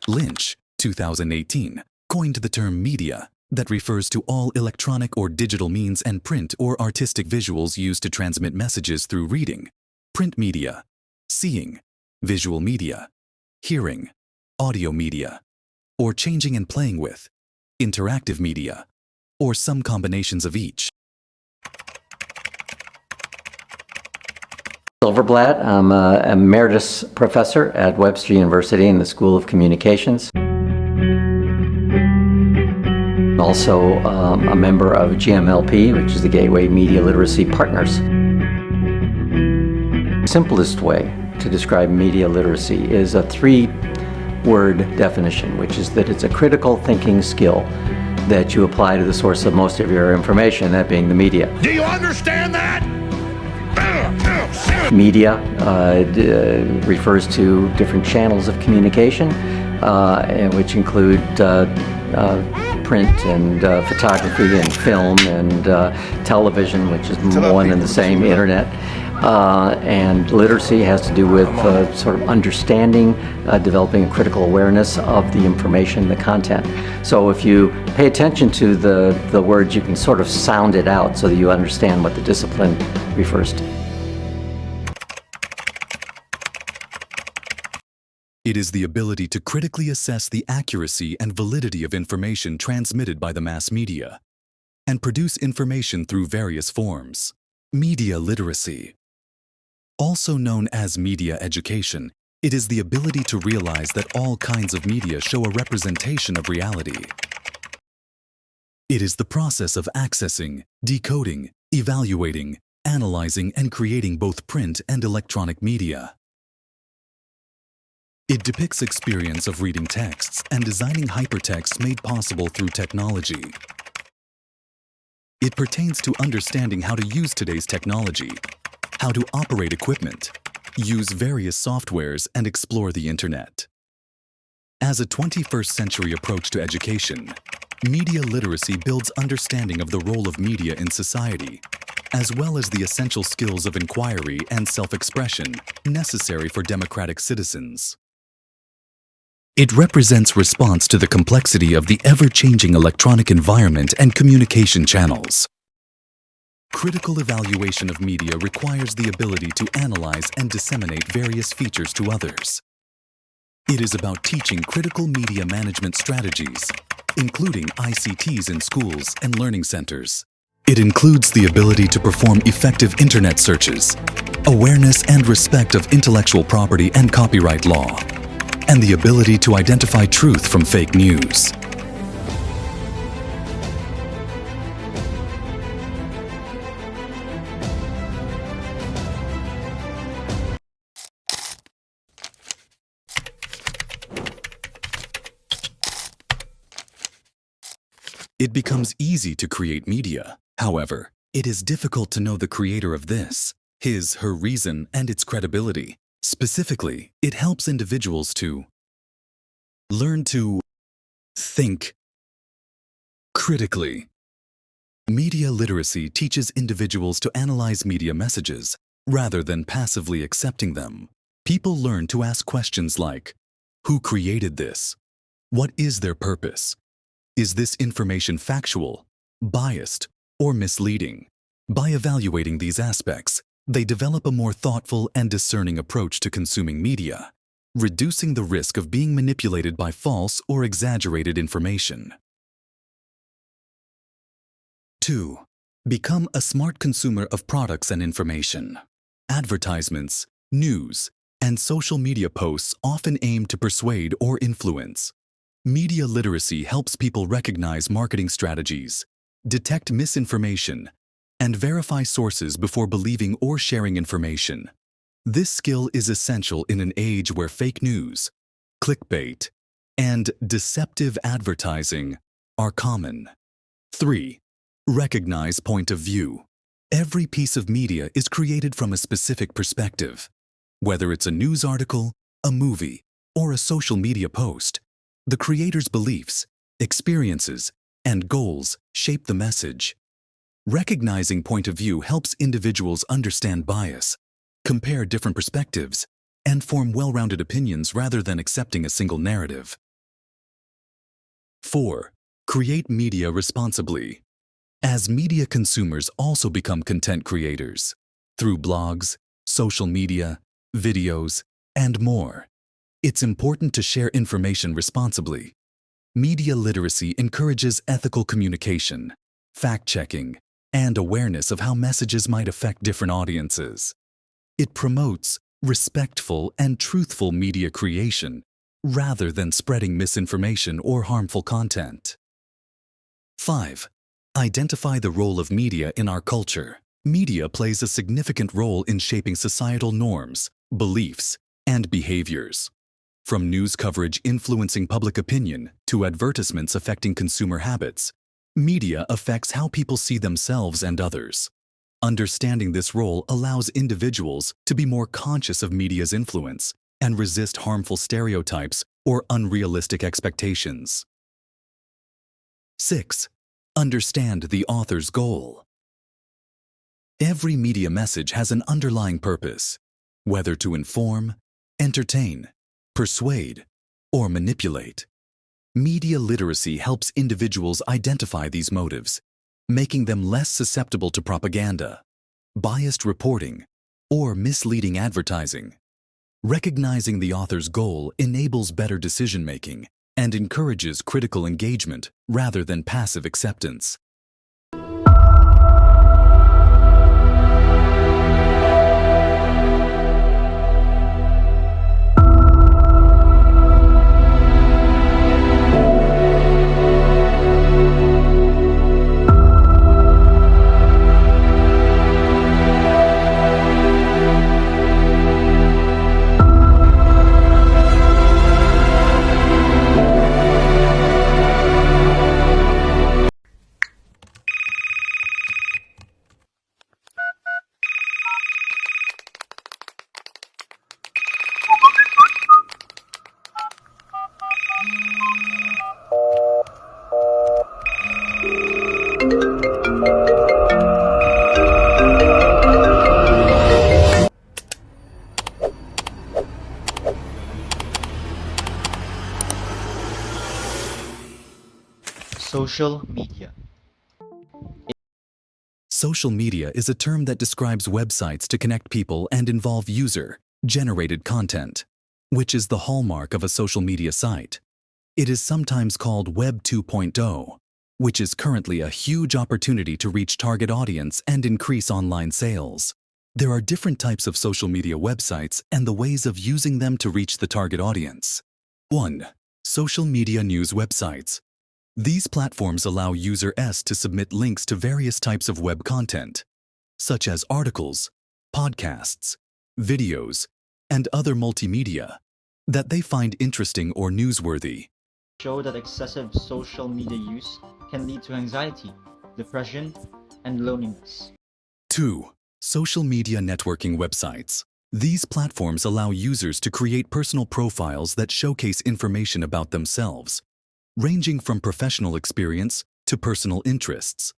Lynch, 2018, coined the term media that refers to all electronic or digital means and print or artistic visuals used to transmit messages through reading, print media, seeing, visual media, hearing, audio media, or changing and playing with, interactive media, or some combinations of each. Silverblatt. I'm an emeritus professor at Webster University in the School of Communications. Also a member of GMLP, which is the Gateway Media Literacy Partners. Simplest way to describe media literacy is a three-word definition, which is that it's a critical thinking skill that you apply to the source of most of your information, that being the media. Do you understand that? Media refers to different channels of communication, which include print and photography and film and television, which is one and the same, internet. And literacy has to do with sort of understanding, developing a critical awareness of the information, the content. So if you pay attention to the words, you can sort of sound it out so that you understand what the discipline refers to. It is the ability to critically assess the accuracy and validity of information transmitted by the mass media and produce information through various forms. Media literacy. Also known as media education, it is the ability to realize that all kinds of media show a representation of reality. It is the process of accessing, decoding, evaluating, analyzing, and creating both print and electronic media. It depicts experience of reading texts and designing hypertext made possible through technology. It pertains to understanding how to use today's technology, how to operate equipment, use various softwares, and explore the internet. As a 21st century approach to education, media literacy builds understanding of the role of media in society, as well as the essential skills of inquiry and self-expression necessary for democratic citizens. It represents response to the complexity of the ever-changing electronic environment and communication channels. Critical evaluation of media requires the ability to analyze and disseminate various features to others. It is about teaching critical media management strategies, including ICTs in schools and learning centers. It includes the ability to perform effective internet searches, awareness and respect of intellectual property and copyright law, and the ability to identify truth from fake news. It becomes easy to create media. However, it is difficult to know the creator of this, his/her reason, and its credibility. Specifically, it helps individuals to learn to think critically. Media literacy teaches individuals to analyze media messages rather than passively accepting them. People learn to ask questions like, who created this? What is their purpose? Is this information factual, biased, or misleading? By evaluating these aspects, they develop a more thoughtful and discerning approach to consuming media, reducing the risk of being manipulated by false or exaggerated information. 2. Become a smart consumer of products and information. Advertisements, news, and social media posts often aim to persuade or influence. Media literacy helps people recognize marketing strategies, detect misinformation, and verify sources before believing or sharing information. This skill is essential in an age where fake news, clickbait, and deceptive advertising are common. 3. Recognize point of view. Every piece of media is created from a specific perspective. Whether it's a news article, a movie, or a social media post, the creator's beliefs, experiences, and goals shape the message. Recognizing point of view helps individuals understand bias, compare different perspectives, and form well-rounded opinions rather than accepting a single narrative. 4. Create media responsibly. As media consumers also become content creators through blogs, social media, videos, and more, it's important to share information responsibly. Media literacy encourages ethical communication, fact-checking, and awareness of how messages might affect different audiences. It promotes respectful and truthful media creation rather than spreading misinformation or harmful content. 5. Identify the role of media in our culture. Media plays a significant role in shaping societal norms, beliefs, and behaviors. From news coverage influencing public opinion to advertisements affecting consumer habits, media affects how people see themselves and others. Understanding this role allows individuals to be more conscious of media's influence and resist harmful stereotypes or unrealistic expectations. 6. Understand the author's goal. Every media message has an underlying purpose, whether to inform, entertain, persuade, or manipulate. Media literacy helps individuals identify these motives, making them less susceptible to propaganda, biased reporting, or misleading advertising. Recognizing the author's goal enables better decision-making and encourages critical engagement rather than passive acceptance. Social media. Social media is a term that describes websites to connect people and involve user-generated content, which is the hallmark of a social media site. It is sometimes called Web 2.0, which is currently a huge opportunity to reach target audience and increase online sales. There are different types of social media websites and the ways of using them to reach the target audience. 1. Social media news websites. These platforms allow users to submit links to various types of web content, such as articles, podcasts, videos, and other multimedia that they find interesting or newsworthy. Show that excessive social media use can lead to anxiety, depression, and loneliness. 2. Social media networking websites. These platforms allow users to create personal profiles that showcase information about themselves, ranging from professional experience to personal interests.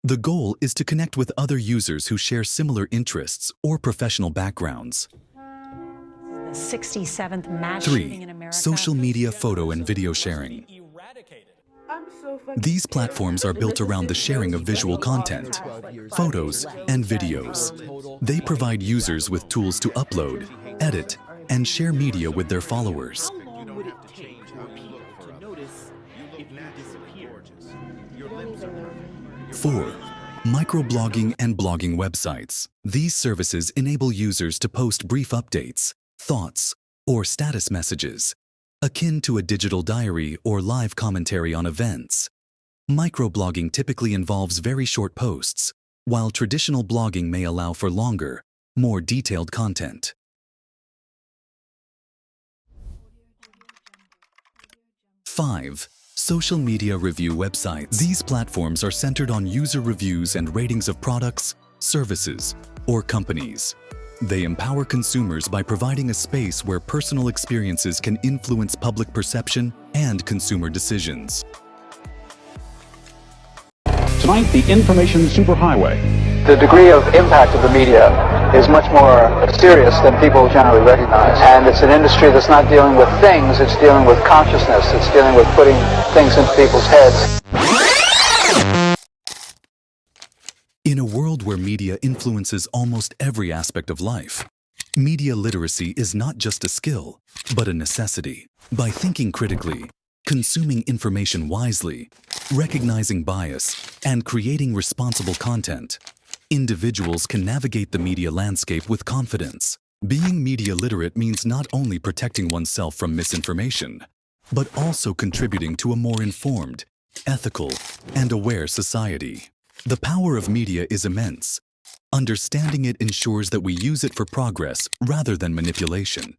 The goal is to connect with other users who share similar interests or professional backgrounds. The 67th mass shooting in 3. America. Social media photo and video sharing. These platforms are built around the sharing of visual content, photos, and videos. They provide users with tools to upload, edit, and share media with their followers. 4. Microblogging and blogging websites. These services enable users to post brief updates, thoughts, or status messages, akin to a digital diary or live commentary on events. Microblogging typically involves very short posts, while traditional blogging may allow for longer, more detailed content. 5. Social media review websites. These platforms are centered on user reviews and ratings of products, services, or companies. They empower consumers by providing a space where personal experiences can influence public perception and consumer decisions. Tonight, the information superhighway. The degree of impact of the media is much more serious than people generally recognize. And it's an industry that's not dealing with things, it's dealing with consciousness. It's dealing with putting things into people's heads. In a world where media influences almost every aspect of life, media literacy is not just a skill, but a necessity. By thinking critically, consuming information wisely, recognizing bias, and creating responsible content, individuals can navigate the media landscape with confidence. Being media literate means not only protecting oneself from misinformation, but also contributing to a more informed, ethical, and aware society. The power of media is immense. Understanding it ensures that we use it for progress rather than manipulation.